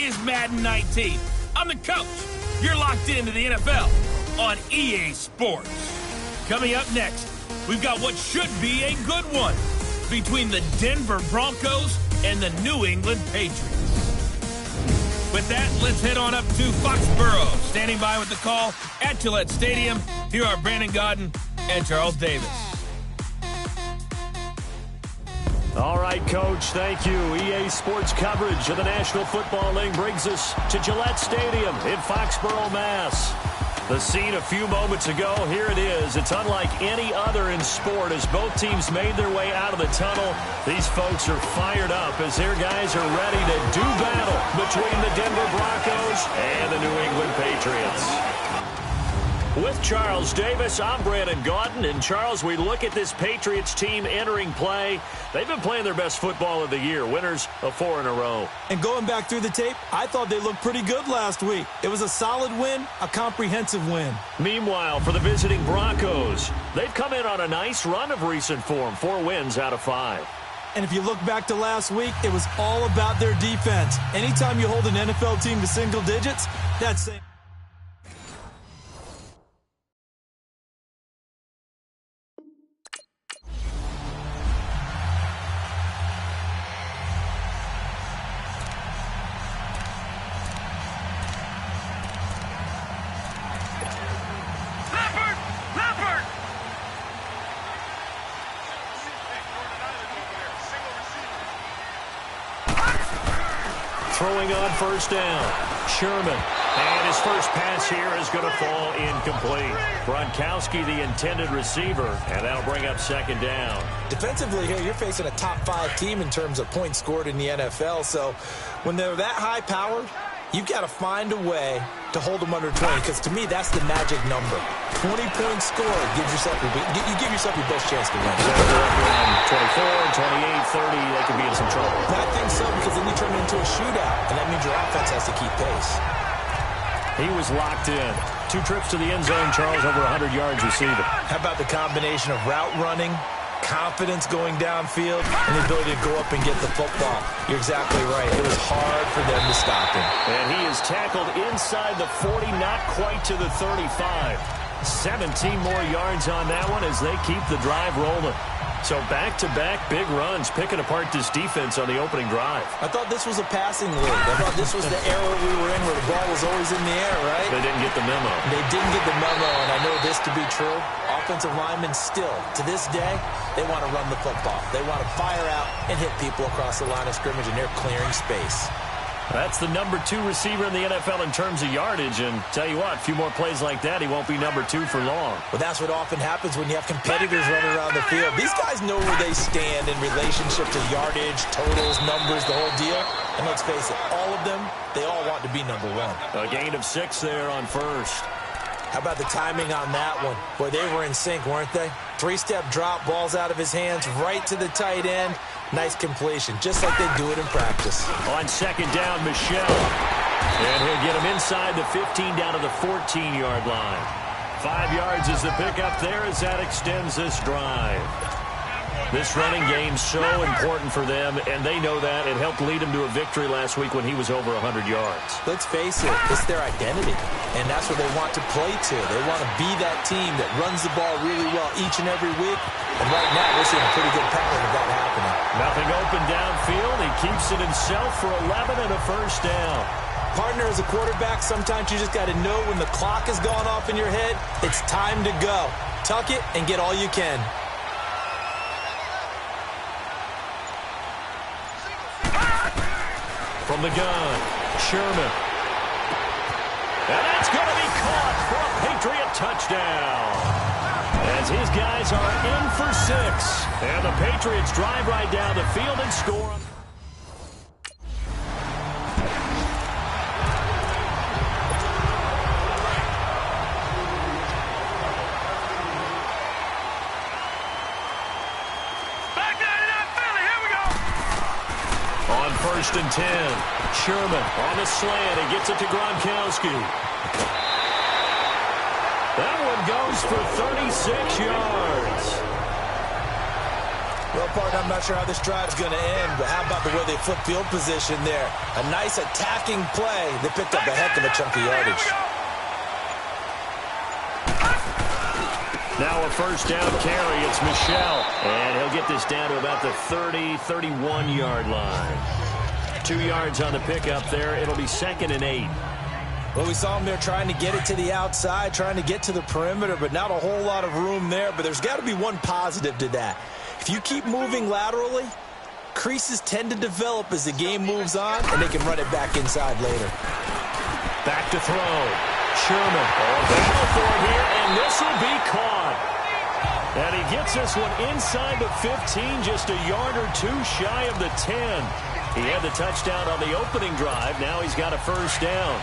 is Madden 19. I'm the coach. You're locked into the NFL on EA Sports. Coming up next, we've got what should be a good one between the Denver Broncos and the New England Patriots. With that, let's head on up to Foxborough. Standing by with the call at Gillette Stadium, here are Brandon Gaudin and Charles Davis. All right, Coach, thank you. EA Sports coverage of the National Football League brings us to Gillette Stadium in Foxborough, Mass. The scene a few moments ago, here it is. It's unlike any other in sport as both teams made their way out of the tunnel. These folks are fired up as their guys are ready to do battle between the Denver Broncos and the New England Patriots. With Charles Davis, I'm Brandon Gaudin. And, Charles, we look at this Patriots team entering play. They've been playing their best football of the year, winners of 4 in a row. And going back through the tape, I thought they looked pretty good last week. It was a solid win, a comprehensive win. Meanwhile, for the visiting Broncos, they've come in on a nice run of recent form, 4 wins out of 5. And if you look back to last week, it was all about their defense. Anytime you hold an NFL team to single digits, that's saying... Throwing on first down, Sherman. And his first pass here is going to fall incomplete. Gronkowski, the intended receiver, and that'll bring up second down. Defensively here, you're facing a top 5 team in terms of points scored in the NFL. So when they're that high-powered, you've got to find a way to hold them under 20, because to me, that's the magic number. 20 points scored gives yourself you give yourself your best chance to win. So if they're up around 24, 28, 30, they could be in some trouble. I think so, because then you turn it into a shootout, and that means your offense has to keep pace. He was locked in. 2 trips to the end zone, Charles, over 100 yards receiving. How about the combination of route running, confidence going downfield, and the ability to go up and get the football? You're exactly right. It was hard for them to stop him. And he is tackled inside the 40, not quite to the 35. 17 more yards on that one as they keep the drive rolling. So back-to-back big runs, picking apart this defense on the opening drive. I thought this was a passing league. I thought this was the era we were in where the ball was always in the air, right? They didn't get the memo. They didn't get the memo, and I know this to be true. Offensive linemen still, to this day, they want to run the football. They want to fire out and hit people across the line of scrimmage, and they're clearing space. That's the number 2 receiver in the NFL in terms of yardage, and tell you what, a few more plays like that, he won't be number 2 for long. Well, that's what often happens when you have competitors running around the field. These guys know where they stand in relationship to yardage, totals, numbers, the whole deal. And let's face it, all of them, they all want to be number 1. A gain of 6 there on first. How about the timing on that one? Boy, they were in sync, weren't they? 3-step drop, balls out of his hands, right to the tight end. Nice completion, just like they do it in practice. On second down, Michel. And he'll get him inside the 15 down to the 14-yard line. 5 yards is the pickup there as that extends this drive. This running game so important for them, and they know that. It helped lead them to a victory last week when he was over 100 yards. Let's face it, it's their identity, and that's what they want to play to. They want to be that team that runs the ball really well each and every week, and right now we're seeing a pretty good pattern of that happening. Nothing open downfield. He keeps it himself for 11 and a first down. Partner, as a quarterback, sometimes you just got to know when the clock has gone off in your head, it's time to go. Tuck it and get all you can. From the gun, Sherman. And that's going to be caught for a Patriot touchdown. As his guys are in for 6. And the Patriots drive right down the field and score. First and 10. Sherman on the slant. He gets it to Gronkowski. That one goes for 36 yards. Well, partner, I'm not sure how this drive's going to end, but how about the way they flip field position there? A nice attacking play. They picked up a heck of a chunk of yardage. Now a first down carry. It's Michel. And he'll get this down to about the 30, 31-yard line. 2 yards on the pickup there. It'll be 2nd and 8. Well, we saw him there trying to get it to the outside, trying to get to the perimeter, but not a whole lot of room there. But there's got to be one positive to that. If you keep moving laterally, creases tend to develop as the game moves on, and they can run it back inside later. Back to throw. Sherman. Battle for it here, and this will be caught. And he gets this one inside the 15, just a yard or two shy of the 10. He had the touchdown on the opening drive. Now he's got a first down.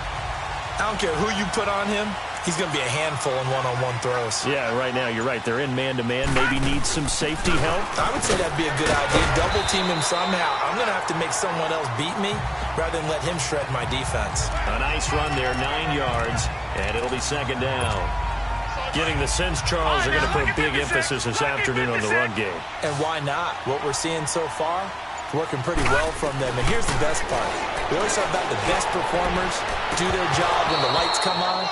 I don't care who you put on him. He's going to be a handful in one-on-one throws. Yeah, right now, you're right. They're in man-to-man. Maybe need some safety help. I would say that'd be a good idea. Double team him somehow. I'm going to have to make someone else beat me rather than let him shred my defense. A nice run there, 9 yards, and it'll be 2nd down. Getting the sense Charles are going to put a big emphasis this afternoon on the run game. And why not? What we're seeing so far, working pretty well from them. And here's the best part. We always talk about the best performers do their job when the lights come on.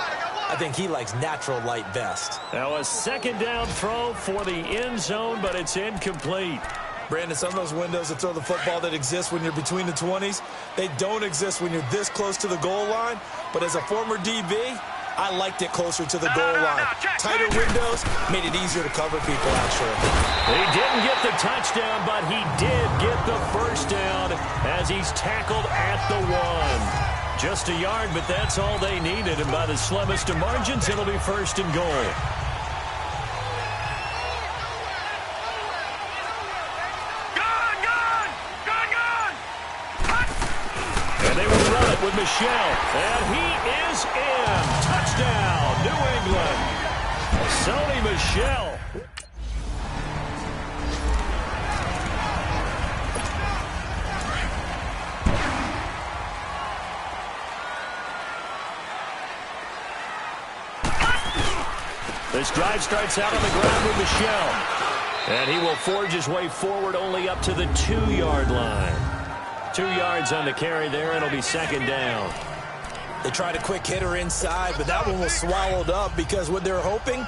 I think he likes natural light best. Now a 2nd down throw for the end zone, but it's incomplete. Brandon, some of those windows to throw the football that exist when you're between the 20s, they don't exist when you're this close to the goal line. But as a former DB, I liked it closer to the goal line. Tighter windows made it easier to cover people, actually. He didn't get the touchdown, but he did get the first down as he's tackled at the 1. Just a yard, but that's all they needed. And by the slimmest of margins, it'll be 1st and goal. And they will run it with Michel. And he is in. Touchdown, New England. Sony Michel. This drive starts out on the ground with Michel. And he will forge his way forward only up to the 2-yard line. 2 yards on the carry there, and it'll be 2nd down. They tried a quick hitter inside, but that one was swallowed up because what they're hoping,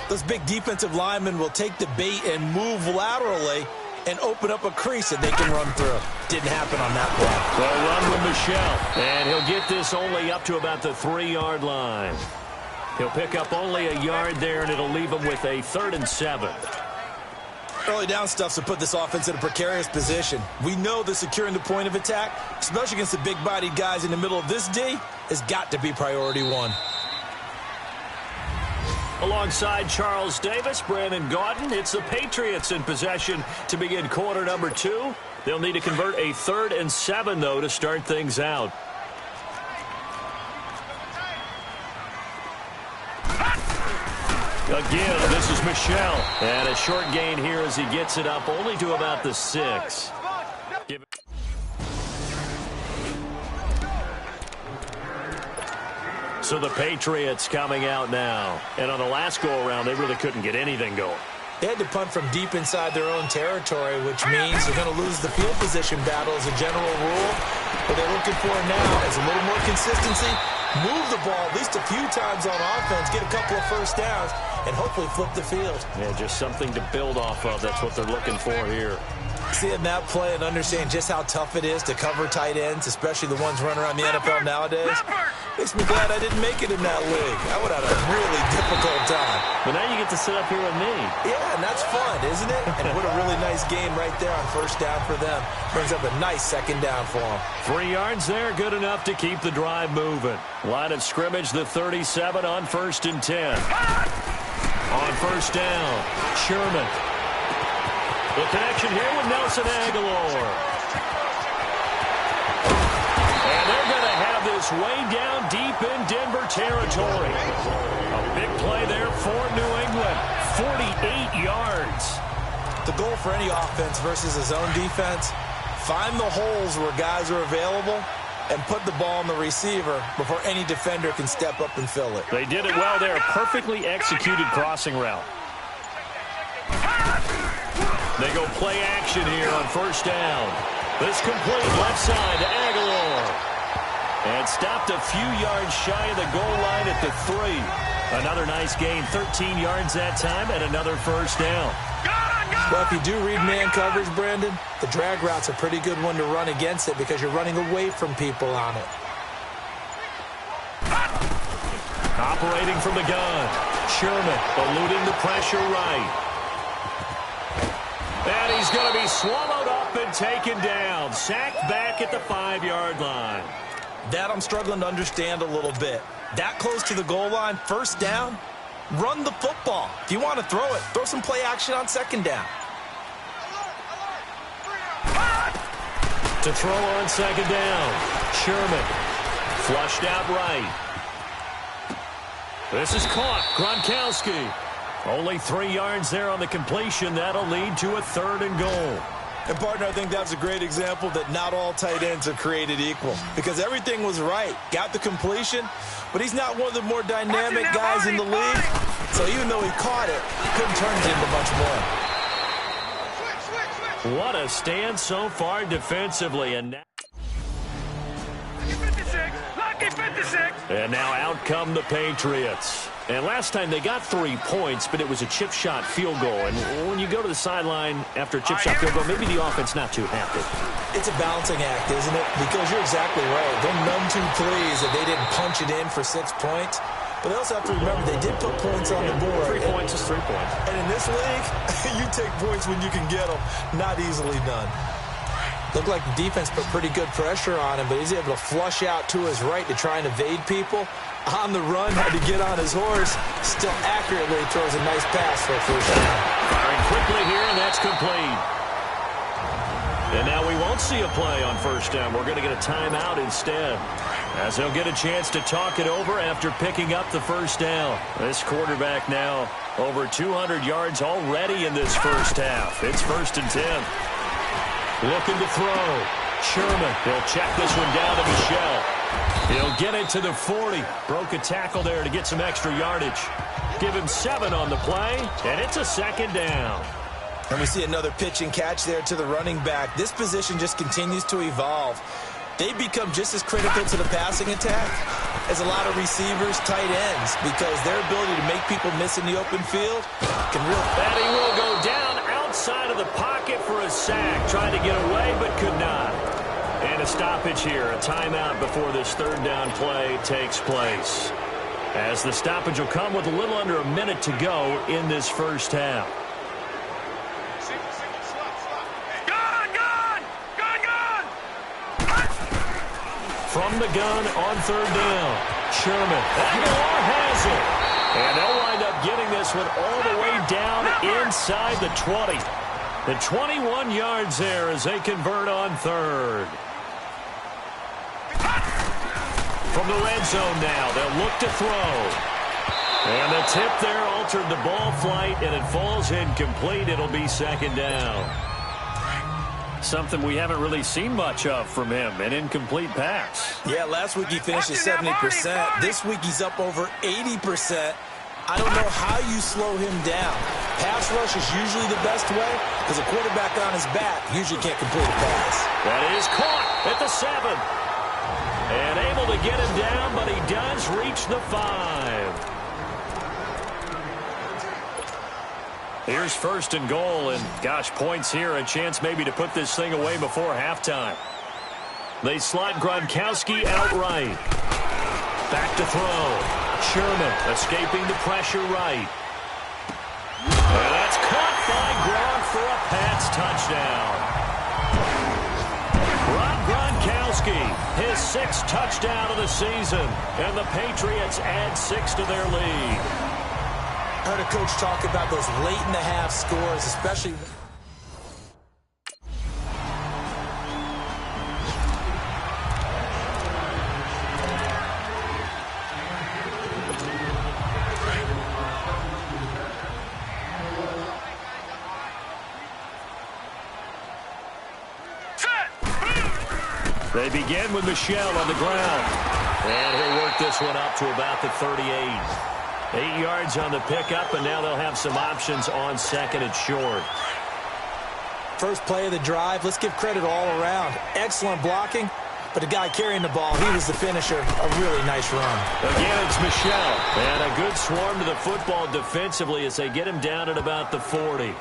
those big defensive linemen will take the bait and move laterally and open up a crease that they can run through. Didn't happen on that play. Well, run with Michel. And he'll get this only up to about the 3-yard line. He'll pick up only a yard there, and it'll leave him with a 3rd and 7. Early down stuff to put this offense in a precarious position. We know that securing the point of attack, especially against the big-bodied guys in the middle of this D, has got to be priority 1. Alongside Charles Davis, Brandon Gaudin, it's the Patriots in possession to begin quarter number 2. They'll need to convert a 3rd and 7, though, to start things out. Again, this is Michel. And a short gain here as he gets it up only to about the 6. So the Patriots coming out now. And on the last go-around, they really couldn't get anything going. They had to punt from deep inside their own territory, which means they're going to lose the field position battle as a general rule. What they're looking for now is a little more consistency, move the ball at least a few times on offense, get a couple of first downs, and hopefully flip the field. Yeah, just something to build off of. That's what they're looking for here. Seeing that play and understanding just how tough it is to cover tight ends, especially the ones running around the NFL nowadays, makes me glad I didn't make it in that league. I would have had a really difficult time. But now you get to sit up here with me. Yeah, and that's fun, isn't it? And what a really nice game right there on first down for them. Brings up a nice 2nd down for them. 3 yards there, good enough to keep the drive moving. Line of scrimmage, the 37 on 1st and 10. On first down, Sherman. The connection here with Nelson Aguilar. And they're going to have this way down deep in Denver territory. A big play there for New England. 48 yards. The goal for any offense versus a zone defense, find the holes where guys are available and put the ball on the receiver before any defender can step up and fill it. They did it well there. Perfectly executed crossing route. They go play action here on first down. This complete left side to Aguilar. And stopped a few yards shy of the goal line at the 3. Another nice gain, 13 yards that time, and another first down. Well, if you do read man coverage, Brandon, the drag route's a pretty good one to run against it because you're running away from people on it. Operating from the gun. Sherman eluding the pressure right. And he's going to be swallowed up and taken down. Sacked back at the 5-yard line. That I'm struggling to understand a little bit. That close to the goal line, first down, run the football. If you want to throw some play action on second down. To throw on second down. Sherman flushed out right. This is caught. Gronkowski. Only 3 yards there on the completion. That'll lead to a 3rd and goal. And, partner, I think that's a great example that not all tight ends are created equal because everything was right. Got the completion, but he's not one of the more dynamic guys in the league. So even though he caught it, he couldn't turn it into much more. What a stand so far defensively. And now, out come the Patriots. And last time they got 3 points, but it was a chip shot field goal. And when you go to the sideline after a chip shot field goal, maybe the offense not too happy. It's a balancing act, isn't it? Because you're exactly right. They're none too pleased that they didn't punch it in for 6 points. But they also have to remember they did put points on the board. 3 points is 3 points. And in this league, you take points when you can get them. Not easily done. Looked like the defense put pretty good pressure on him, but he's able to flush out to his right to try and evade people. On the run, had to get on his horse. Still accurately throws a nice pass for a first down. Firing quickly here, and that's complete. And now we won't see a play on first down. We're going to get a timeout instead, as they'll get a chance to talk it over after picking up the first down. This quarterback now over 200 yards already in this first half. It's 1st and 10. Looking to throw. Sherman, he'll check this one down to Michel. He'll get it to the 40. Broke a tackle there to get some extra yardage. Give him 7 on the play, and it's a 2nd down. And we see another pitch and catch there to the running back. This position just continues to evolve. They become just as critical to the passing attack as a lot of receivers, tight ends, because their ability to make people miss in the open field can really... And he will go down outside of the pocket for a sack. Tried to get away, but could not. And a stoppage here, a timeout before this 3rd down play takes place. As the stoppage will come with a little under a minute to go in this first half. From the gun on 3rd down. Sherman. Aguilar has it. And they'll wind up getting this one all the way down inside the 20. The 21 yards there as they convert on 3rd. From the red zone now, they'll look to throw. And the tip there altered the ball flight, and it falls incomplete. It'll be 2nd down. Something we haven't really seen much of from him, an incomplete pass. Yeah, last week he finished at 70%. This week he's up over 80%. I don't know how you slow him down. Pass rush is usually the best way because a quarterback on his back usually can't complete a pass. That is caught at the 7. And able to get him down, but he does reach the 5. Here's 1st and goal, and gosh, points here, a chance maybe to put this thing away before halftime. They slot Gronkowski outright. Back to throw. Sherman escaping the pressure right. And that's caught by Gronk for a Pats touchdown. Rob Gronkowski, his 6th touchdown of the season, and the Patriots add 6 to their lead. I heard a coach talk about those late-in-the-half scores, especially... They begin with Michel on the ground. And he'll work this one up to about the 38. 8 yards on the pickup, and now they'll have some options on 2nd and short. First play of the drive, let's give credit all around. Excellent blocking, but the guy carrying the ball, he was the finisher. A really nice run. Again, it's Michelle. And a good swarm to the football defensively as they get him down at about the 40.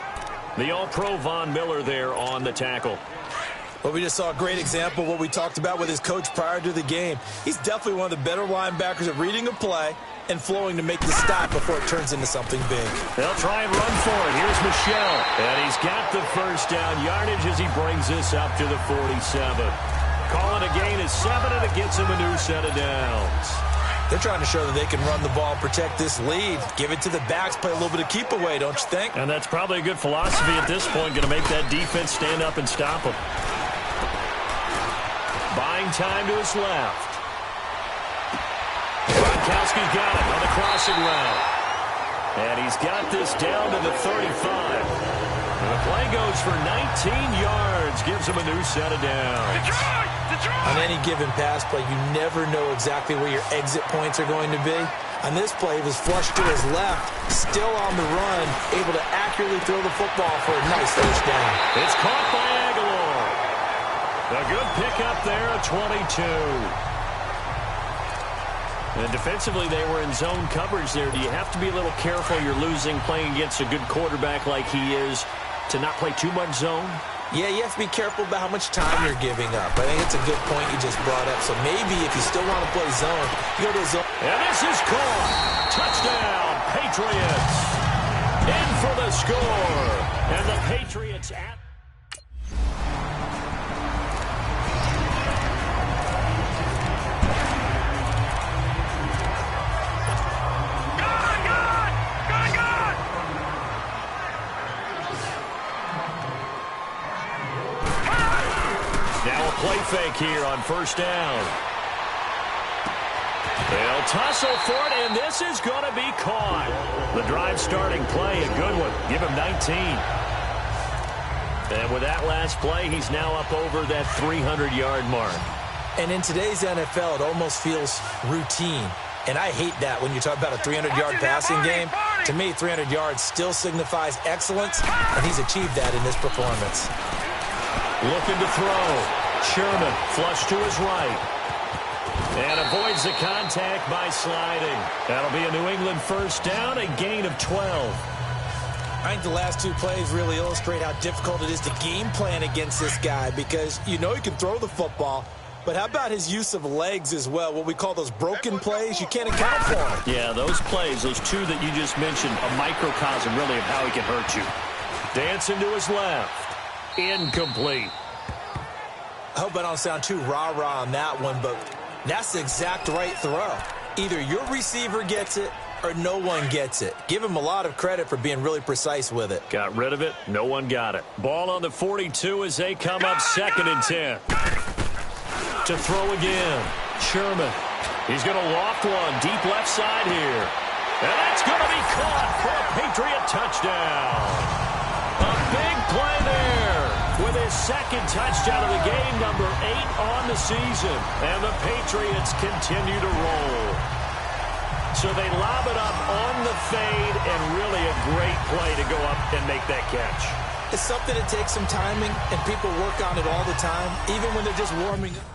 The All-Pro Von Miller there on the tackle. Well, we just saw a great example of what we talked about with his coach prior to the game. He's definitely one of the better linebackers at reading a play and flowing to make the stop before it turns into something big. They'll try and run for it. Here's Michelle. And he's got the first down yardage as he brings this up to the 47. Calling a gain of 7, and it gets him a new set of downs. They're trying to show that they can run the ball, protect this lead. Give it to the backs, play a little bit of keep away, don't you think? And that's probably a good philosophy at this point, going to make that defense stand up and stop him. Buying time to his left. Gronkowski's got it on the crossing route. And he's got this down to the 35. And the play goes for 19 yards. Gives him a new set of downs. On any given pass play, you never know exactly where your exit points are going to be. On this play, he was flushed to his left, still on the run, able to accurately throw the football for a nice first down. It's caught by Aguilar. A good pickup there at 22. And defensively, they were in zone coverage there. Do you have to be a little careful? You're losing playing against a good quarterback like he is to not play too much zone? Yeah, you have to be careful about how much time you're giving up. I think it's a good point you just brought up. So maybe if you still want to play zone, you go to zone. And this is caught. Touchdown, Patriots. In for the score. And the Patriots at... Play fake here on first down. They'll tussle for it, and this is going to be caught. The drive starting play, a good one. Give him 19. And with that last play, he's now up over that 300-yard mark. And in today's NFL, it almost feels routine. And I hate that when you talk about a 300-yard passing game. To me, 300 yards still signifies excellence, and he's achieved that in this performance. Looking to throw. Sherman flush to his right. And avoids the contact by sliding. That'll be a New England first down, a gain of 12. I think the last two plays really illustrate how difficult it is to game plan against this guy because you know he can throw the football, but how about his use of legs as well? What we call those broken plays, you can't account for them. Yeah, those plays, those two that you just mentioned, a microcosm really of how he can hurt you. Dancing to his left. Incomplete. I hope I don't sound too rah-rah on that one, but that's the exact right throw. Either your receiver gets it or no one gets it. Give him a lot of credit for being really precise with it. Got rid of it. No one got it. Ball on the 42 as they come up 2nd and 10. To throw again. Sherman. He's going to loft one deep left side here. And that's going to be caught for a Patriot touchdown. A big play there. With his second touchdown of the game, number 8 on the season. And the Patriots continue to roll. So they lob it up on the fade, and really a great play to go up and make that catch. It's something that takes some timing, and people work on it all the time, even when they're just warming up.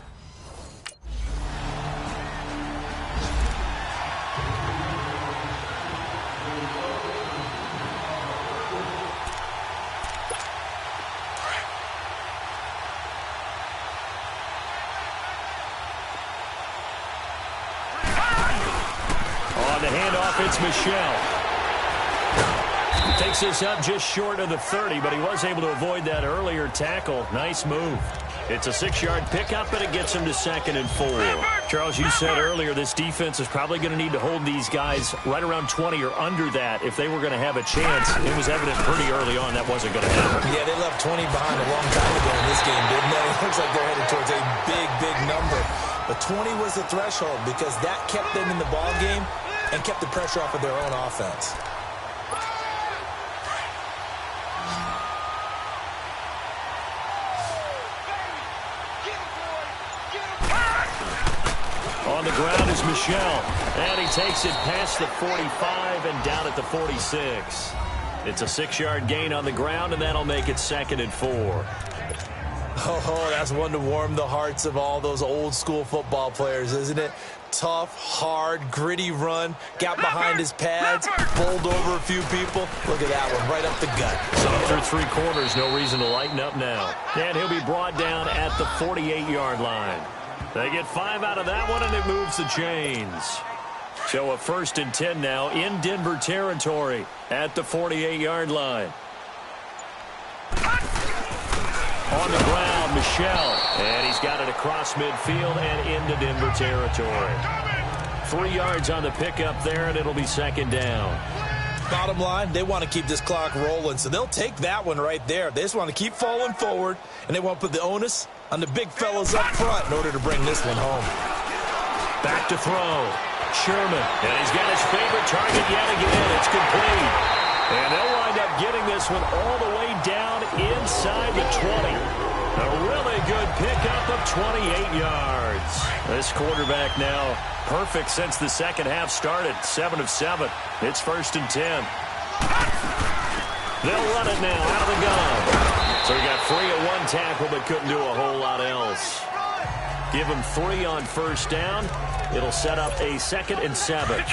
It's Michelle. Takes this up just short of the 30, but he was able to avoid that earlier tackle. Nice move. It's a 6-yard pickup, and it gets him to 2nd and 4. Charles, you said earlier this defense is probably going to need to hold these guys right around 20 or under that if they were going to have a chance. It was evident pretty early on that wasn't going to happen. Yeah, they left 20 behind a long time ago in this game, didn't they? It looks like they're headed towards a big, big number. But 20 was the threshold because that kept them in the ball game and kept the pressure off of their own offense. On the ground is Michelle. And he takes it past the 45 and down at the 46. It's a 6-yard gain on the ground, and that'll make it 2nd and 4. Oh, that's one to warm the hearts of all those old-school football players, isn't it? Tough, hard, gritty run, got behind his pads, bowled over a few people. Look at that one, right up the gut. So through 3 quarters, no reason to lighten up now. And he'll be brought down at the 48-yard line. They get 5 out of that one, and it moves the chains. So a 1st and 10 now in Denver territory at the 48-yard line. On the ground, Michel. And he's got it across midfield and into Denver territory. 3 yards on the pickup there, and it'll be 2nd down. Bottom line, they want to keep this clock rolling, so they'll take that one right there. They just want to keep falling forward, and they want to put the onus on the big fellas up front in order to bring this one home. Back to throw. Sherman. And he's got his favorite target yet again. It's complete. And they'll wind up getting this one all the way down inside the 20. A really good pickup of 28 yards. This quarterback now perfect since the second half started. 7 of 7. It's 1st and 10. They'll run it now out of the gun. So he got 3 at 1 tackle but couldn't do a whole lot else. Give him 3 on 1st down. It'll set up a 2nd and 7.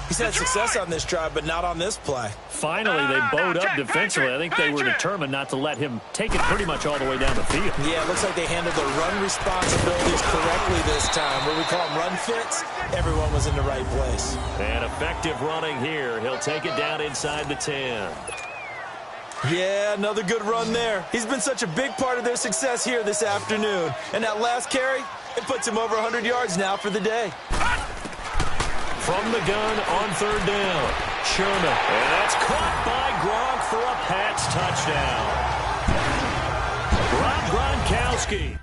He's had success on this drive, but not on this play. Finally, they bowed up defensively. I think they were determined not to let him take it pretty much all the way down the field. Yeah, it looks like they handled their run responsibilities correctly this time. Where we call them run fits, everyone was in the right place. And effective running here. He'll take it down inside the 10. Yeah, another good run there. He's been such a big part of their success here this afternoon. And that last carry, it puts him over 100 yards now for the day. From the gun on 3rd down, Sherman. And that's caught by Gronk for a Pats touchdown. Rob Gronkowski.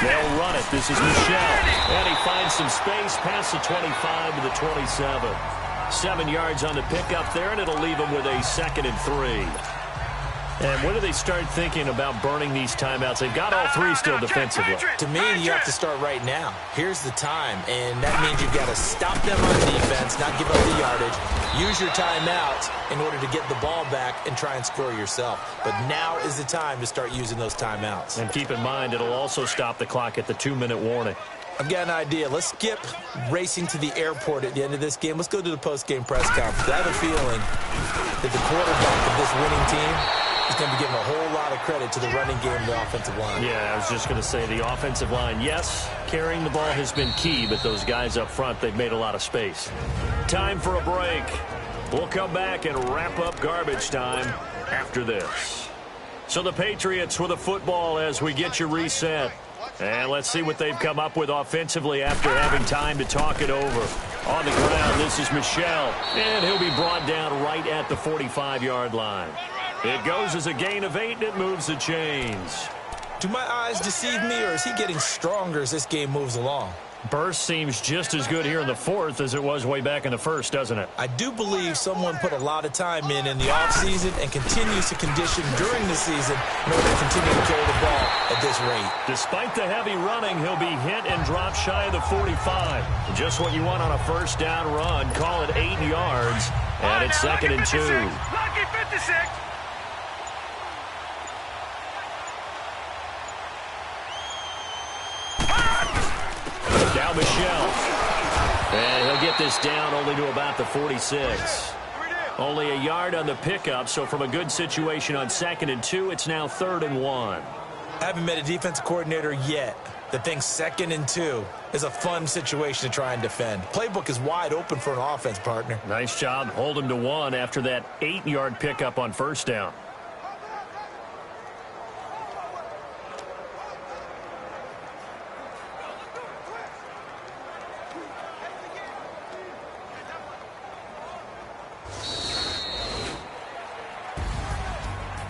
They'll run it. This is Michel. And he finds some space past the 25 to the 27. 7 yards on the pickup there, and it'll leave him with a 2nd and 3. And when do they start thinking about burning these timeouts? They've got all 3 still defensively. To me, you have to start right now. Here's the time, and that means you've got to stop them on defense, not give up the yardage, use your timeouts in order to get the ball back and try and score yourself. But now is the time to start using those timeouts. And keep in mind, it'll also stop the clock at the 2-minute warning. I've got an idea. Let's skip racing to the airport at the end of this game. Let's go to the post-game press conference. I have a feeling that the quarterback of this winning team is going to be giving a whole lot of credit to the running game and the offensive line. Yeah, I was just going to say the offensive line, yes, carrying the ball has been key, but those guys up front, they've made a lot of space. Time for a break. We'll come back and wrap up garbage time after this. So the Patriots with a football as we get you reset. And let's see what they've come up with offensively after having time to talk it over. On the ground, this is Michel, and he'll be brought down right at the 45-yard line. It goes as a gain of 8, and it moves the chains. Do my eyes deceive me, or is he getting stronger as this game moves along? Burst seems just as good here in the 4th as it was way back in the 1st, doesn't it? I do believe someone put a lot of time in the offseason and continues to condition during the season in order to continue to carry the ball at this rate. Despite the heavy running, he'll be hit and drop shy of the 45. Just what you want on a 1st down run. Call it 8 yards, and it's 2nd and 2. Lucky 56. Now Michel. And he'll get this down only to about the 46. Only a yard on the pickup, so from a good situation on 2nd and 2, it's now 3rd and 1. I haven't met a defensive coordinator yet that thinks 2nd and 2 is a fun situation to try and defend. Playbook is wide open for an offense, partner. Nice job. Hold him to 1 after that 8-yard pickup on 1st down.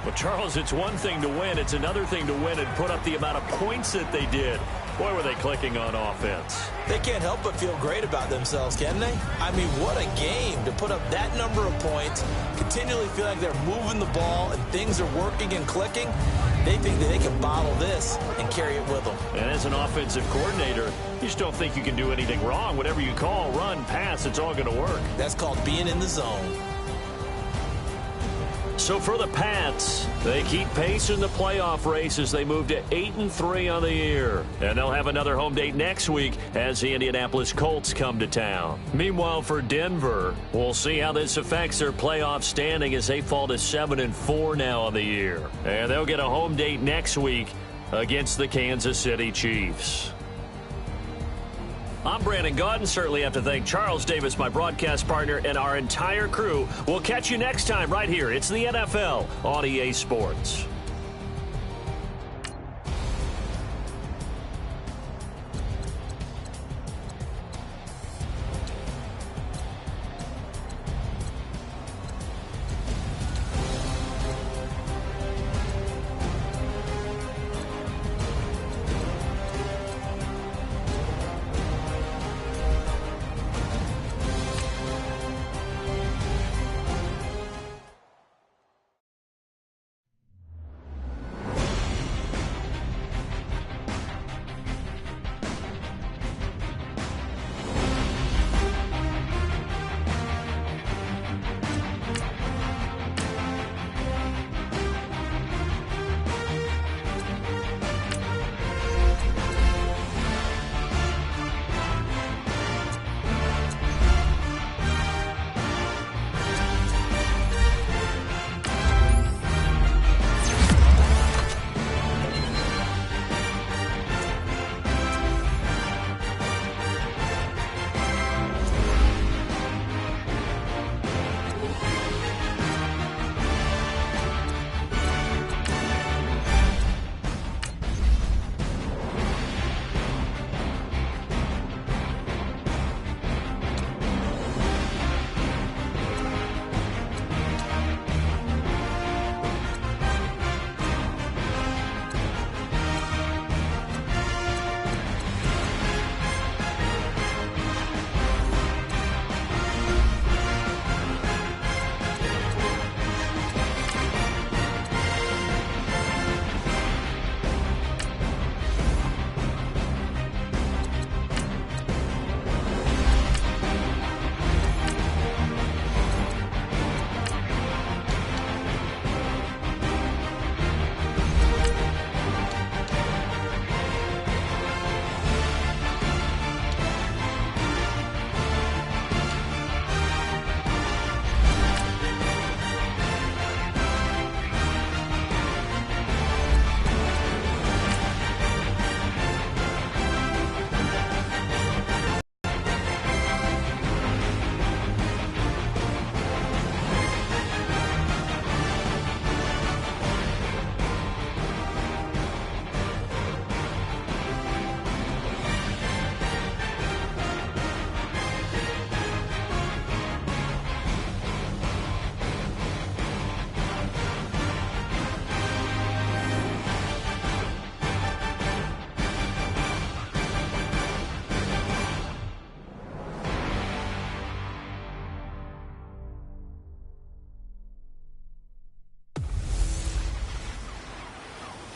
Well, Charles, it's one thing to win. It's another thing to win and put up the amount of points that they did. Boy, were they clicking on offense. They can't help but feel great about themselves, can they? I mean, what a game to put up that number of points, continually feel like they're moving the ball and things are working and clicking. They think that they can bottle this and carry it with them. And as an offensive coordinator, you just don't think you can do anything wrong. Whatever you call, run, pass, it's all going to work. That's called being in the zone. So for the Pats, they keep pace in the playoff race as they move to 8-3 on the year. And they'll have another home date next week as the Indianapolis Colts come to town. Meanwhile, for Denver, we'll see how this affects their playoff standing as they fall to 7-4 now on the year. And they'll get a home date next week against the Kansas City Chiefs. I'm Brandon Gaudin. Certainly have to thank Charles Davis, my broadcast partner, and our entire crew. We'll catch you next time right here. It's the NFL on EA Sports.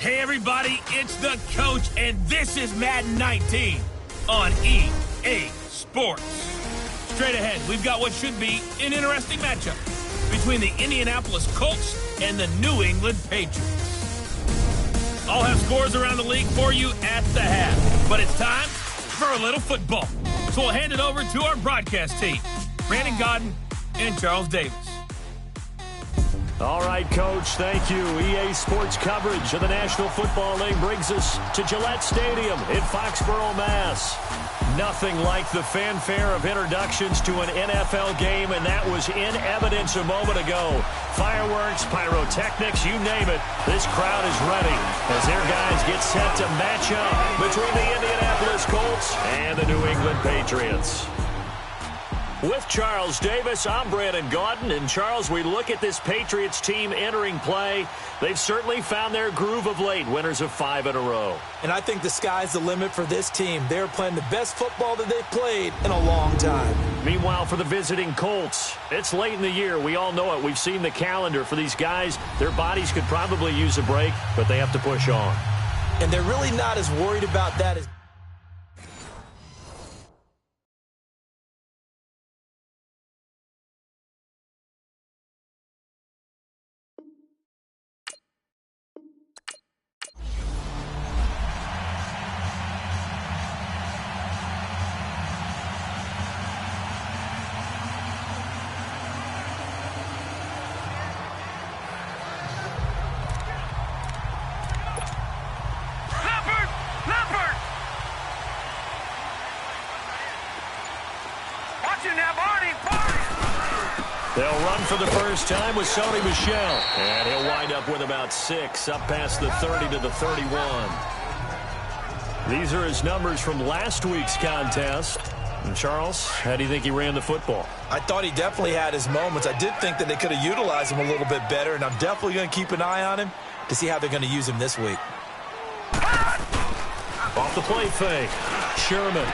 Hey, everybody, it's the coach, and this is Madden 19 on EA Sports. Straight ahead, we've got what should be an interesting matchup between the Indianapolis Colts and the New England Patriots. I'll have scores around the league for you at the half, but it's time for a little football. So we'll hand it over to our broadcast team, Brandon Gaudin and Charles Davis. All right, Coach, thank you. EA Sports coverage of the National Football League brings us to Gillette Stadium in Foxborough, Mass. Nothing like the fanfare of introductions to an NFL game, and that was in evidence a moment ago. Fireworks, pyrotechnics, you name it. This crowd is ready as their guys get set to match up between the Indianapolis Colts and the New England Patriots. With Charles Davis, I'm Brandon Gaudin. And, Charles, we look at this Patriots team entering play. They've certainly found their groove of late, winners of 5 in a row. And I think the sky's the limit for this team. They're playing the best football that they've played in a long time. Meanwhile, for the visiting Colts, it's late in the year. We all know it. We've seen the calendar for these guys. Their bodies could probably use a break, but they have to push on. And they're really not as worried about that as... They'll run for the first time with Sony Michel. And he'll wind up with about 6, up past the 30 to the 31. These are his numbers from last week's contest. And Charles, how do you think he ran the football? I thought he definitely had his moments. I did think that they could have utilized him a little bit better, and I'm definitely going to keep an eye on him to see how they're going to use him this week. Off the play fake. Sherman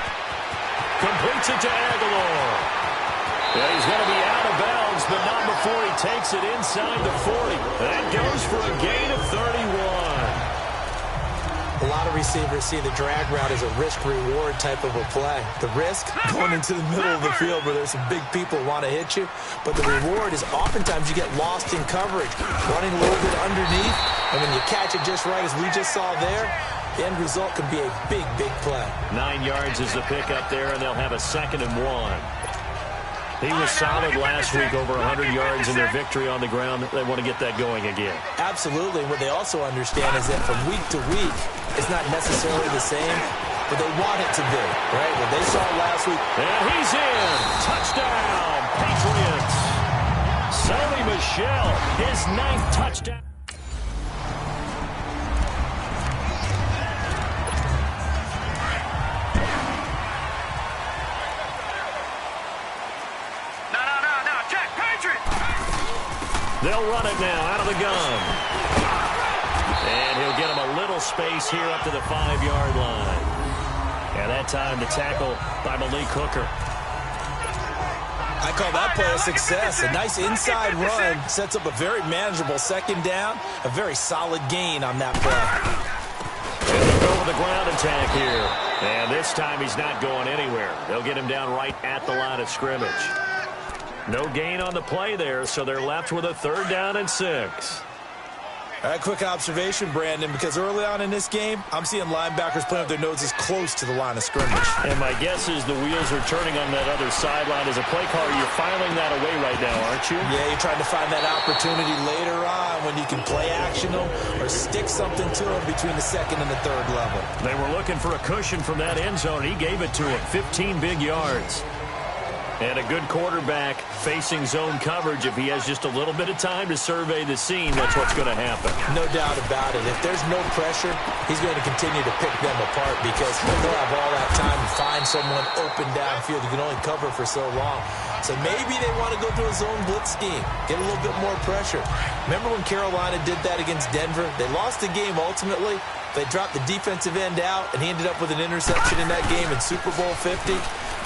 completes it to Aguilar. Yeah, he's going to be out of bounds, but not before he takes it inside the 40. That goes for a gain of 31. A lot of receivers see the drag route as a risk-reward type of a play. The risk, going into the middle of the field where there's some big people who want to hit you. But the reward is oftentimes you get lost in coverage, running a little bit underneath, and when you catch it just right, as we just saw there, the end result can be a big, big play. 9 yards is the pickup there, and they'll have a 2nd and 1. He was solid last week, over 100 yards in their victory on the ground. They want to get that going again. Absolutely. What they also understand is that from week to week, it's not necessarily the same, but they want it to be, right? What they saw last week. And he's in. Touchdown, Patriots. Sony Michel, his 9th touchdown. They'll run it now out of the gun. And he'll get him a little space here up to the 5-yard line. And that time the tackle by Malik Hooker. I call that play a success. A nice inside run sets up a very manageable 2nd down. A very solid gain on that play. And they'll go with the ground attack here. And this time he's not going anywhere. They'll get him down right at the line of scrimmage. No gain on the play there, so they're left with a 3rd down and 6. A quick observation, Brandon, because early on in this game, I'm seeing linebackers playing with their noses close to the line of scrimmage. And my guess is the wheels are turning on that other sideline. As a play caller, you're filing that away right now, aren't you? Yeah, you're trying to find that opportunity later on when you can play action them or stick something to them between the 2nd and the 3rd level. They were looking for a cushion from that end zone. He gave it to him, 15 big yards. And a good quarterback facing zone coverage. If he has just a little bit of time to survey the scene, that's what's going to happen. No doubt about it. If there's no pressure, he's going to continue to pick them apart because they'll have all that time to find someone open downfield. You can only cover for so long. So maybe they want to go to a zone blitz scheme, get a little bit more pressure. Remember when Carolina did that against Denver? They lost the game ultimately. They dropped the defensive end out, and he ended up with an interception in that game in Super Bowl 50.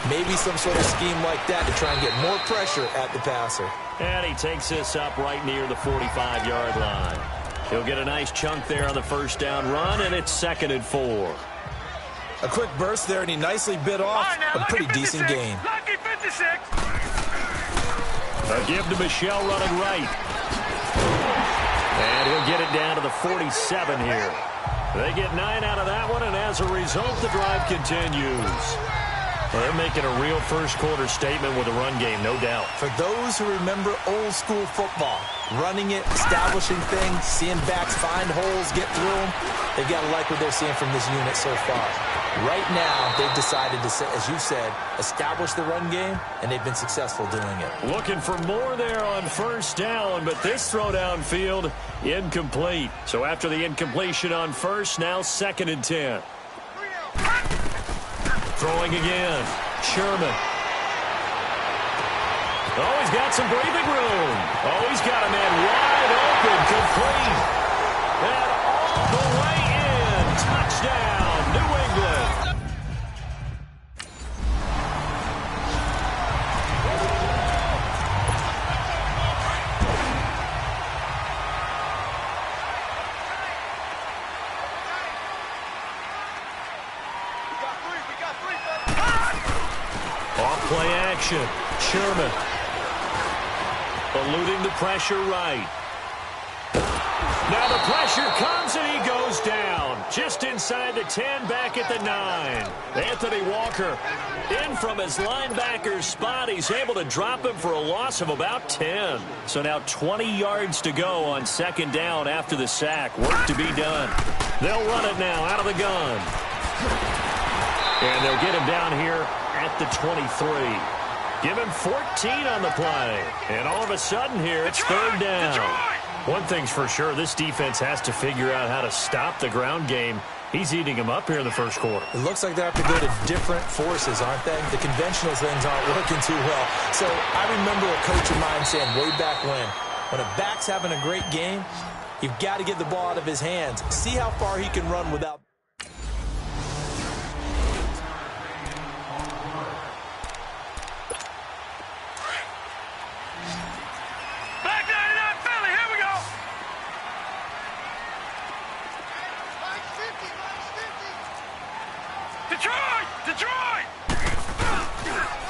Maybe some sort of scheme like that to try and get more pressure at the passer. And he takes this up right near the 45-yard line. He'll get a nice chunk there on the 1st down run, and it's 2nd and 4. A quick burst there, and he nicely bit off a pretty decent gain. A give to Michel running right. And he'll get it down to the 47 here. They get 9 out of that one, and as a result, the drive continues. Well, they're making a real first-quarter statement with a run game, no doubt. For those who remember old-school football, running it, establishing things, seeing backs find holes, get through them, they've got to like what they're seeing from this unit so far. Right now, they've decided to, as you said, establish the run game, and they've been successful doing it. Looking for more there on 1st down, but this throw downfield, incomplete. So after the incompletion on 1st, now 2nd and 10. Throwing again, Sherman. Oh, he's got some breathing room. Oh, he's got a man wide open, complete. And all the way in. Touchdown, New England. Off-play action. Sherman. Eluding the pressure right. Now the pressure comes and he goes down. Just inside the 10, back at the 9. Anthony Walker in from his linebacker's spot. He's able to drop him for a loss of about 10. So now 20 yards to go on second down after the sack. Work to be done. They'll run it now out of the gun. And they'll get him down here at the 23. Give him 14 on the play. And all of a sudden here, it's third down. One thing's for sure, this defense has to figure out how to stop the ground game. He's eating them up here in the first quarter. It looks like they have to go to different forces, aren't they? The conventional things aren't working too well. So I remember a coach of mine saying way back when a back's having a great game, you've got to get the ball out of his hands. See how far he can run without...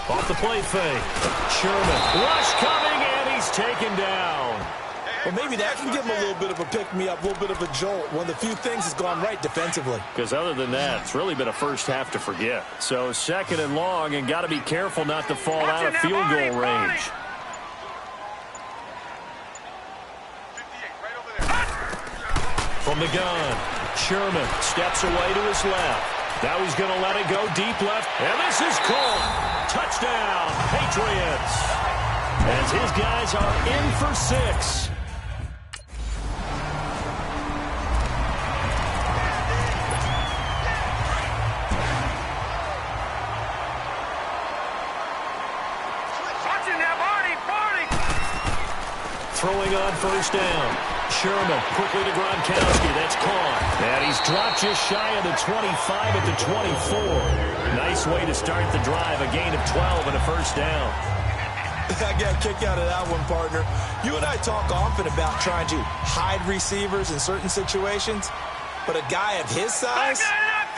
Off the play fake. Sherman. Rush coming, and he's taken down. Well, maybe that can give him a little bit of a pick-me-up, a little bit of a jolt. One of the few things that's gone right defensively. Because other than that, it's really been a first half to forget. So second and long, and got to be careful not to fall out of field goal range. From the gun, Sherman steps away to his left. Now he's going to let it go deep left. And this is caught. Touchdown, Patriots. As his guys are in for 6. Throwing on first down. Sherman quickly to Gronkowski. That's caught. And he's dropped just shy of the 25 at the 24. Nice way to start the drive. A gain of 12 and a first down. I got a kick out of that one, partner. You and I talk often about trying to hide receivers in certain situations, but a guy of his size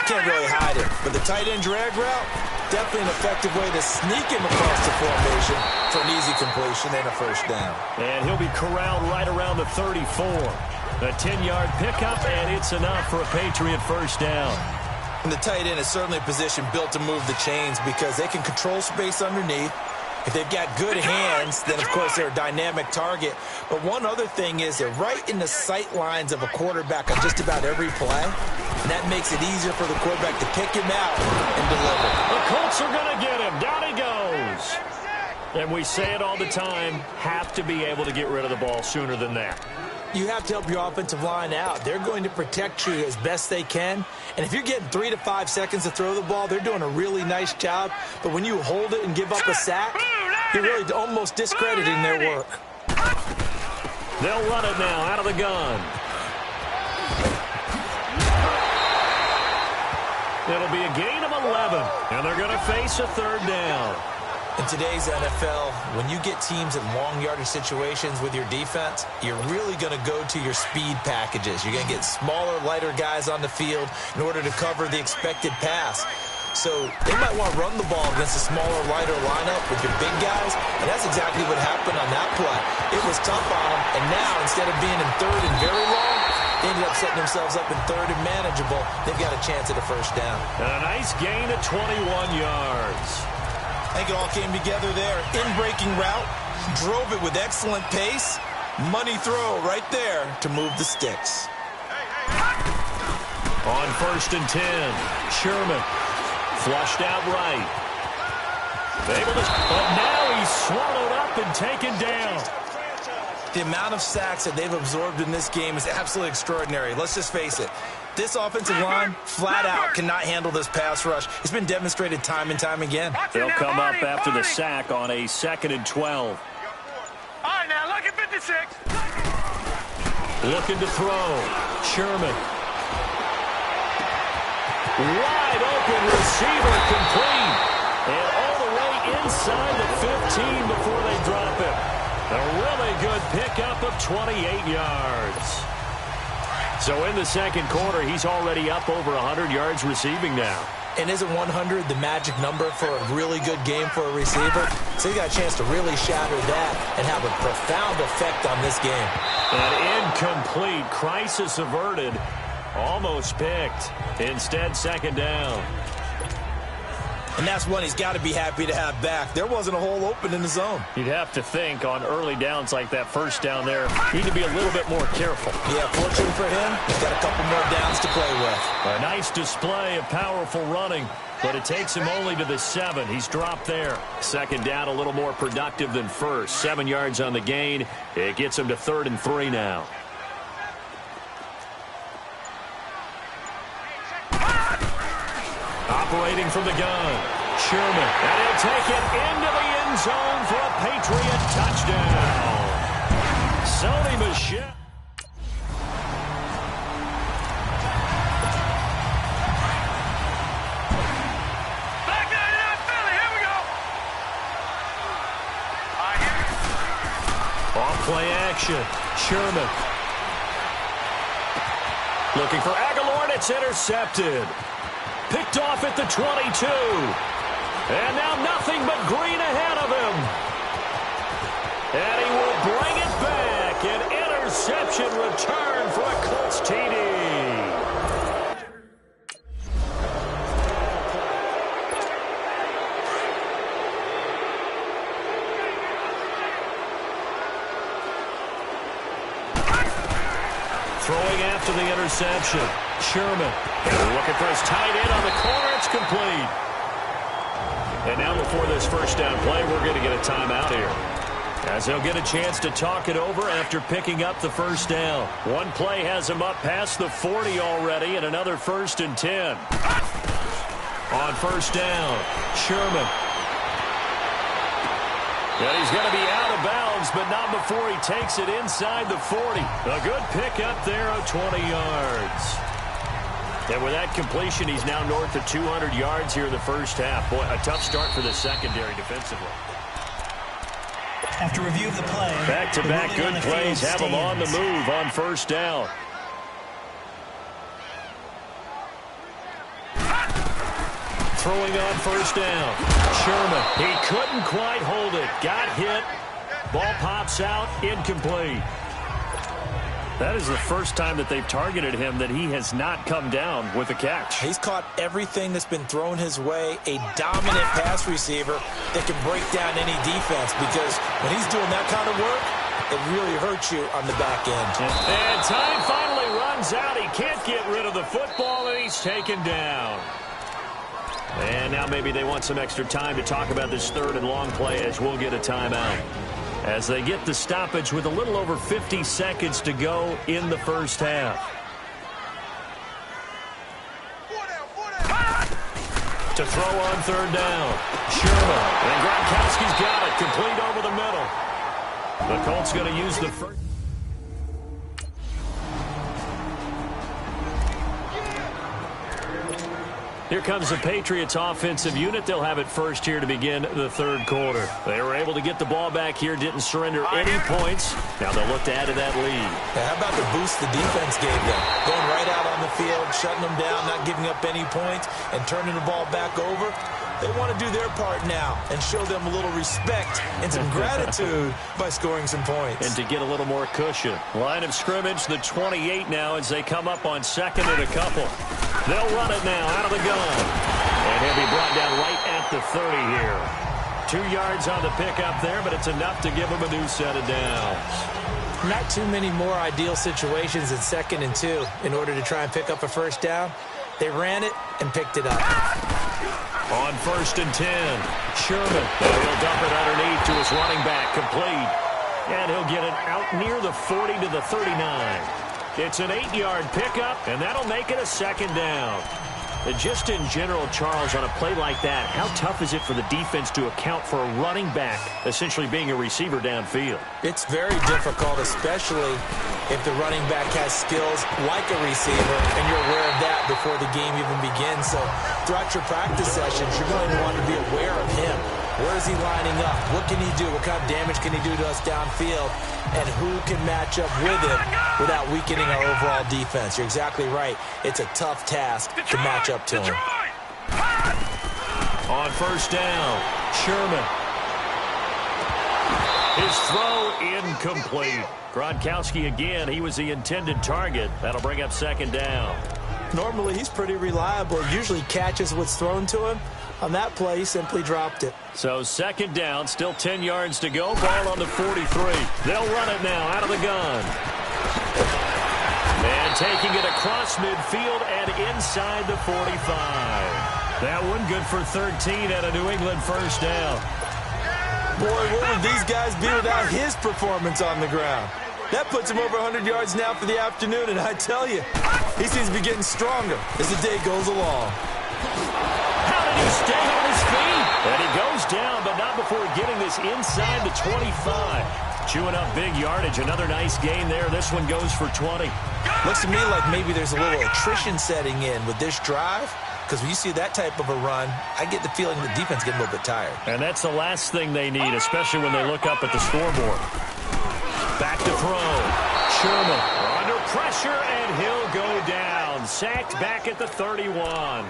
can't really hide him. But the tight end drag route, definitely an effective way to sneak him across the formation for an easy completion and a first down. And he'll be corralled right around the 34. A 10-yard pickup, and it's enough for a Patriot first down. And the tight end is certainly a position built to move the chains because they can control space underneath. If they've got good hands, then, of course, they're a dynamic target. But one other thing is they're right in the sight lines of a quarterback on just about every play. And that makes it easier for the quarterback to pick him out and deliver. The Colts are going to get him. Down he goes. And we say it all the time, have to be able to get rid of the ball sooner than that. You have to help your offensive line out. They're going to protect you as best they can. And if you're getting 3 to 5 seconds to throw the ball, they're doing a really nice job. But when you hold it and give up a sack, you're really almost discrediting their work. They'll run it now out of the gun. It'll be a gain of 11, and they're going to face a third down. In today's NFL, when you get teams in long yardage situations with your defense, you're really going to go to your speed packages. You're going to get smaller, lighter guys on the field in order to cover the expected pass. So they might want to run the ball against a smaller, lighter lineup with your big guys, and that's exactly what happened on that play. It was tough on them, and now instead of being in third and very long, they ended up setting themselves up in third and manageable. They've got a chance at a first down. And a nice gain of 21 yards. I think it all came together there. In-breaking route, drove it with excellent pace. Money throw right there to move the sticks. On 1st and 10, Sherman flushed out right. But now he's swallowed up and taken down. The amount of sacks that they've absorbed in this game is absolutely extraordinary. Let's just face it. This offensive line, flat out, cannot handle this pass rush. It's been demonstrated time and time again. They'll come up after the sack on a 2nd and 12. All right, now look at 56. Looking to throw. Sherman. Wide open receiver complete. And all the way inside the 15 before they drop it. A really good pickup of 28 yards. So in the second quarter, he's already up over 100 yards receiving now. And isn't 100 the magic number for a really good game for a receiver? So he got a chance to really shatter that and have a profound effect on this game. An incomplete, crisis averted, almost picked. Instead, second down. And that's one he's got to be happy to have back. There wasn't a hole open in the zone. You'd have to think on early downs like that first down there, you need to be a little bit more careful. Yeah, fortunately for him, he's got a couple more downs to play with. A nice display of powerful running, but it takes him only to the 7. He's dropped there. Second down, a little more productive than first. 7 yards on the gain. It gets him to 3rd and 3 now. Operating from the gun, Sherman, and he'll take it into the end zone for a Patriot touchdown. Sony Michel. Back down, Philly. Here we go. Off play action, Sherman. Looking for Aguilar, and it's intercepted. Picked off at the 22. And now nothing but green ahead of him. And he will bring it back. An interception return for a Colts TD. Throwing after the interception. Sherman. Looking for his tight end on the corner. It's complete. And now before this first down play, we're going to get a timeout here, as they'll get a chance to talk it over after picking up the first down. One play has him up past the 40 already, and another 1st and 10. On first down, Sherman. And he's going to be out of bounds, but not before he takes it inside the 40. A good pickup there of 20 yards. And with that completion, he's now north of 200 yards here in the first half. Boy, a tough start for the secondary defensively. After review of the play, back-to-back good plays have him on the move on first down. Throwing on first down. Sherman, he couldn't quite hold it. Got hit. Ball pops out, incomplete. That is the first time that they've targeted him that he has not come down with a catch. He's caught everything that's been thrown his way. A dominant pass receiver that can break down any defense, because when he's doing that kind of work, it really hurts you on the back end. And time finally runs out. He can't get rid of the football, and he's taken down. And now maybe they want some extra time to talk about this 3rd and long play, as we'll get a timeout, as they get the stoppage with a little over 50 seconds to go in the first half. To throw on 3rd down, Sherman. And Gronkowski's got it, complete over the middle. The Colts going to use the first. Here comes the Patriots offensive unit. They'll have it first here to begin the 3rd quarter. They were able to get the ball back here, didn't surrender any points. Now they'll look to add to that lead. Yeah, how about the boost the defense gave them? Going right out on the field, shutting them down, not giving up any points, and turning the ball back over. They want to do their part now and show them a little respect and some gratitude by scoring some points. And to get a little more cushion. Line of scrimmage, the 28 now, as they come up on 2nd and a couple. They'll run it now out of the gun. And he'll be brought down right at the 30 here. 2 yards on the pickup there, but it's enough to give him a new set of downs. Not too many more ideal situations in 2nd and 2 in order to try and pick up a first down. They ran it and picked it up. On 1st and 10, Sherman. And he'll dump it underneath to his running back, complete. And he'll get it out near the 40 to the 39. It's an 8-yard pickup, and that'll make it a second down. And just in general, Charles, on a play like that, how tough is it for the defense to account for a running back essentially being a receiver downfield? It's very difficult, especially if the running back has skills like a receiver, and you're aware of that before the game even begins. So throughout your practice sessions, you're going to want to be aware of him. Where is he lining up? What can he do? What kind of damage can he do to us downfield? And who can match up with him without weakening our overall defense? You're exactly right. It's a tough task to match up to him. On first down, Sherman. His throw incomplete. Gronkowski again, he was the intended target. That'll bring up second down. Normally, he's pretty reliable. Usually catches what's thrown to him. On that play, he simply dropped it. So second down, still 10 yards to go. Ball on the 43. They'll run it now out of the gun. And taking it across midfield and inside the 45. That one good for 13 at a New England first down. Boy, what would these guys be without his performance on the ground? That puts him over 100 yards now for the afternoon, and I tell you, he seems to be getting stronger as the day goes along. How did he stay on his feet? And he goes down, but not before getting this inside the 25. Chewing up big yardage. Another nice gain there. This one goes for 20. Looks to me like maybe there's a little attrition setting in with this drive. Because when you see that type of a run, I get the feeling the defense getting a little bit tired. And that's the last thing they need, especially when they look up at the scoreboard. Back to throw. Sherman under pressure, and he'll go down. Sacked back at the 31.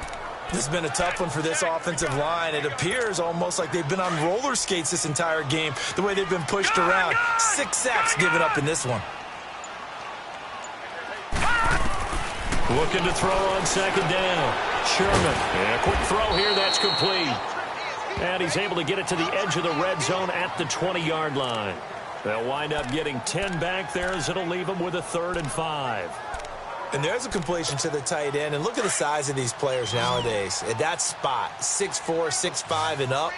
This has been a tough one for this offensive line. It appears almost like they've been on roller skates this entire game, the way they've been pushed around. 6 sacks given up in this one. Looking to throw on second down. Sherman. And a quick throw here. That's complete. And he's able to get it to the edge of the red zone at the 20-yard line. They'll wind up getting 10 back there as it'll leave them with a 3rd and 5. And there's a completion to the tight end. And look at the size of these players nowadays. At that spot, 6'4", 6'5", and up.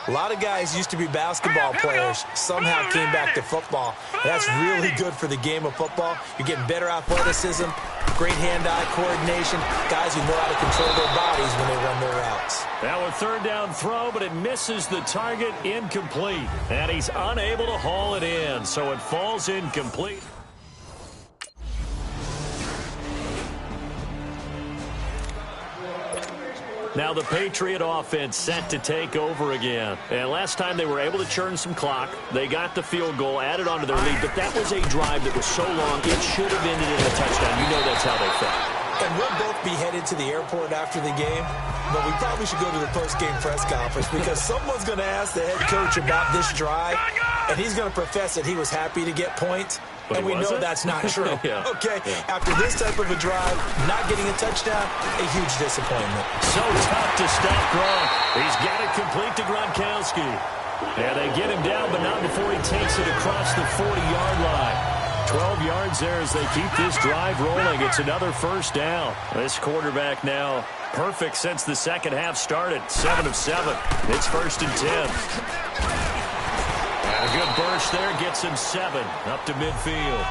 A lot of guys used to be basketball players, somehow came back to football. That's really good for the game of football. You're getting better athleticism, great hand-eye coordination, guys who know how to control their bodies when they run their routes. Now a 3rd down throw, but it misses the target, incomplete. And he's unable to haul it in, so it falls incomplete. Now the Patriot offense set to take over again. And last time they were able to churn some clock. They got the field goal, added onto their lead, but that was a drive that was so long it should have ended in a touchdown. You know that's how they felt. And we'll both be headed to the airport after the game, but we probably should go to the post-game press conference because someone's going to ask the head coach about this drive, and he's going to profess that he was happy to get points. But and we know that's not true. Yeah. Okay, after this type of a drive, not getting a touchdown, a huge disappointment. So tough to stop Gronk. He's got it complete to Gronkowski. And they get him down, but not before he takes it across the 40-yard line. 12 yards there as they keep this drive rolling. It's another first down. This quarterback now perfect since the second half started. 7 of 7. It's 1st and 10. A good burst there gets him 7 up to midfield.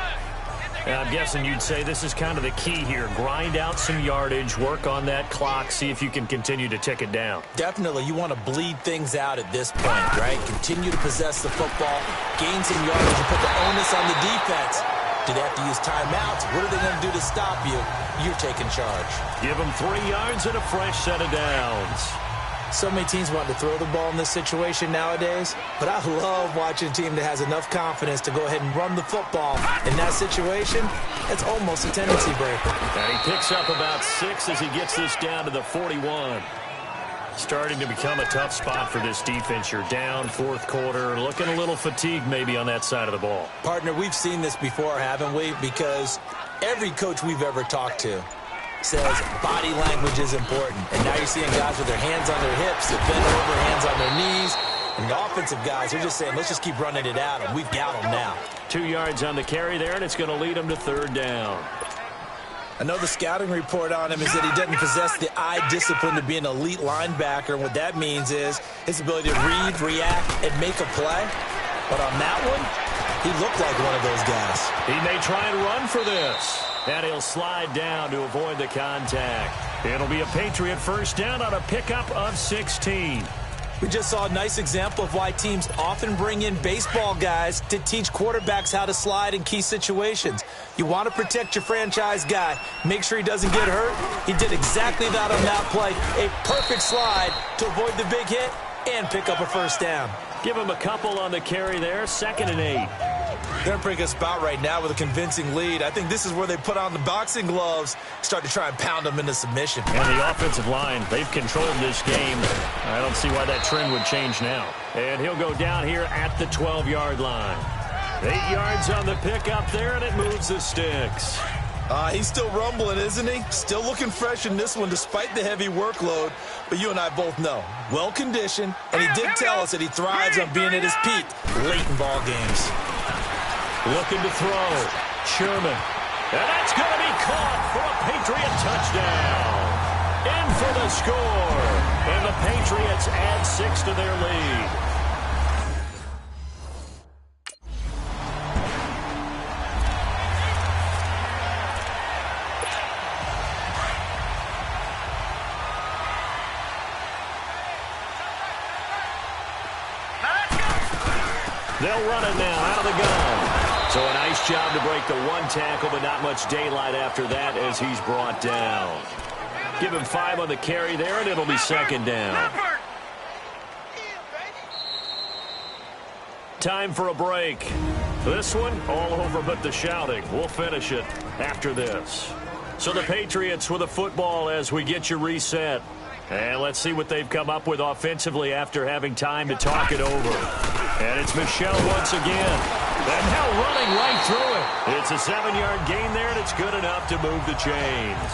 And I'm guessing you'd say this is kind of the key here. Grind out some yardage, work on that clock, see if you can continue to tick it down. Definitely. You want to bleed things out at this point, right? Continue to possess the football, gain some yardage, and put the onus on the defense. Do they have to use timeouts? What are they going to do to stop you? You're taking charge. Give them 3 yards and a fresh set of downs. So many teams want to throw the ball in this situation nowadays, but I love watching a team that has enough confidence to go ahead and run the football. In that situation, it's almost a tendency breaker. And he picks up about 6 as he gets this down to the 41. Starting to become a tough spot for this defense. You're down 4th quarter, looking a little fatigued maybe on that side of the ball. Partner, we've seen this before, haven't we? Because every coach we've ever talked to says body language is important. And now you're seeing guys with their hands on their hips, that bend over, hands on their knees. And the offensive guys are just saying, let's just keep running it out, and we've got them now. 2 yards on the carry there, and it's going to lead them to 3rd down. I know the scouting report on him is that he doesn't possess the eye discipline to be an elite linebacker. And what that means is his ability to read, react, and make a play. But on that one, He looked like one of those guys. He may try and run for this. And he'll slide down to avoid the contact. It'll be a Patriot first down on a pickup of 16. We just saw a nice example of why teams often bring in baseball guys to teach quarterbacks how to slide in key situations. You want to protect your franchise guy. Make sure he doesn't get hurt. He did exactly that on that play. A perfect slide to avoid the big hit and pick up a first down. Give him a couple on the carry there. 2nd and 8. They're in a pretty good spot right now with a convincing lead. I think this is where they put on the boxing gloves, start to try and pound them into submission. And the offensive line, they've controlled this game. I don't see why that trend would change now. And he'll go down here at the 12-yard line. 8 yards on the pickup there, and it moves the sticks. He's still rumbling, isn't he? Still looking fresh in this one despite the heavy workload. But you and I both know, well-conditioned, and he did tell us that he thrives on being at his peak late in ball games. Looking to throw. Sherman. And that's going to be caught for a Patriot touchdown. In for the score. And the Patriots add 6 to their lead. They'll run it now out of the gun. So a nice job to break the one tackle, but not much daylight after that as he's brought down. Give him 5 on the carry there, and it'll be 2nd down. Time for a break. This one, all over but the shouting. We'll finish it after this. So the Patriots with a football as we get you reset. And let's see what they've come up with offensively after having time to talk it over. And it's Michel once again. And now running right through it. It's a 7-yard gain there, and it's good enough to move the chains.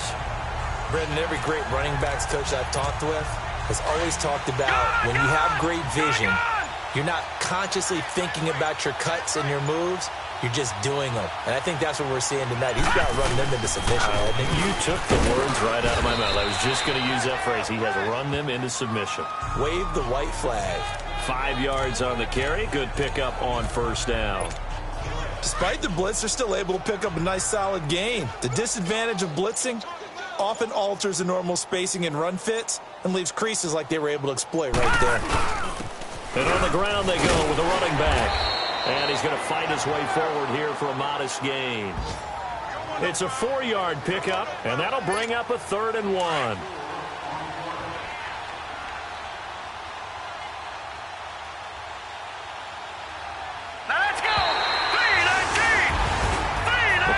Brendan, every great running backs coach I've talked with has always talked about when you have great vision, you're not consciously thinking about your cuts and your moves. You're just doing them. And I think that's what we're seeing tonight. He's got to run them into submission. You took the words right out of my mouth. I was just going to use that phrase. He has run them into submission. Wave the white flag. 5 yards on the carry. Good pickup on first down. Despite the blitz, they're still able to pick up a nice solid gain. The disadvantage of blitzing often alters the normal spacing and run fits and leaves creases like they were able to exploit right there. And on the ground they go with a running back. And he's going to fight his way forward here for a modest gain. It's a 4-yard pickup, and that'll bring up a 3rd and 1.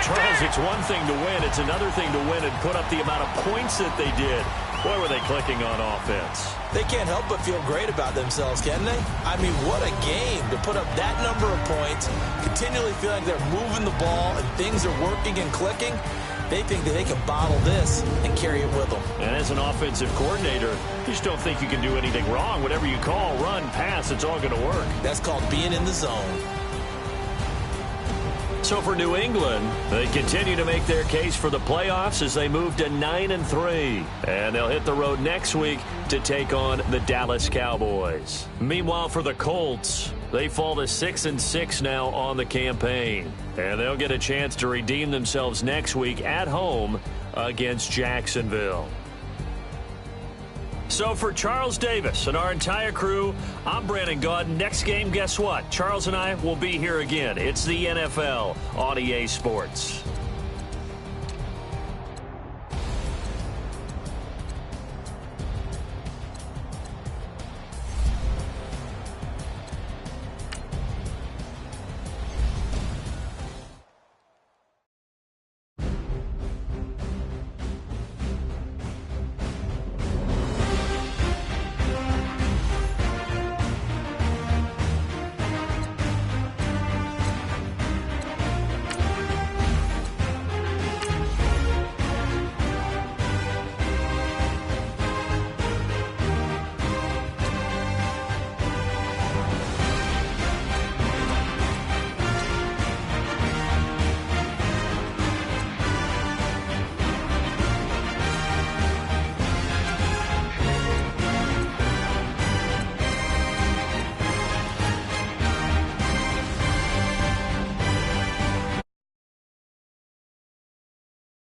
Charles, it's one thing to win. It's another thing to win and put up the amount of points that they did. Boy, were they clicking on offense. They can't help but feel great about themselves, can they? I mean, what a game to put up that number of points, continually feel like they're moving the ball and things are working and clicking. They think that they can bottle this and carry it with them. And as an offensive coordinator, you just don't think you can do anything wrong. Whatever you call, run, pass, it's all going to work. That's called being in the zone. So for New England, they continue to make their case for the playoffs as they move to 9-3. And they'll hit the road next week to take on the Dallas Cowboys. Meanwhile, for the Colts, they fall to 6-6 now on the campaign. And they'll get a chance to redeem themselves next week at home against Jacksonville. So for Charles Davis and our entire crew, I'm Brandon Gaudin. Next game, guess what? Charles and I will be here again. It's the NFL on EA Sports.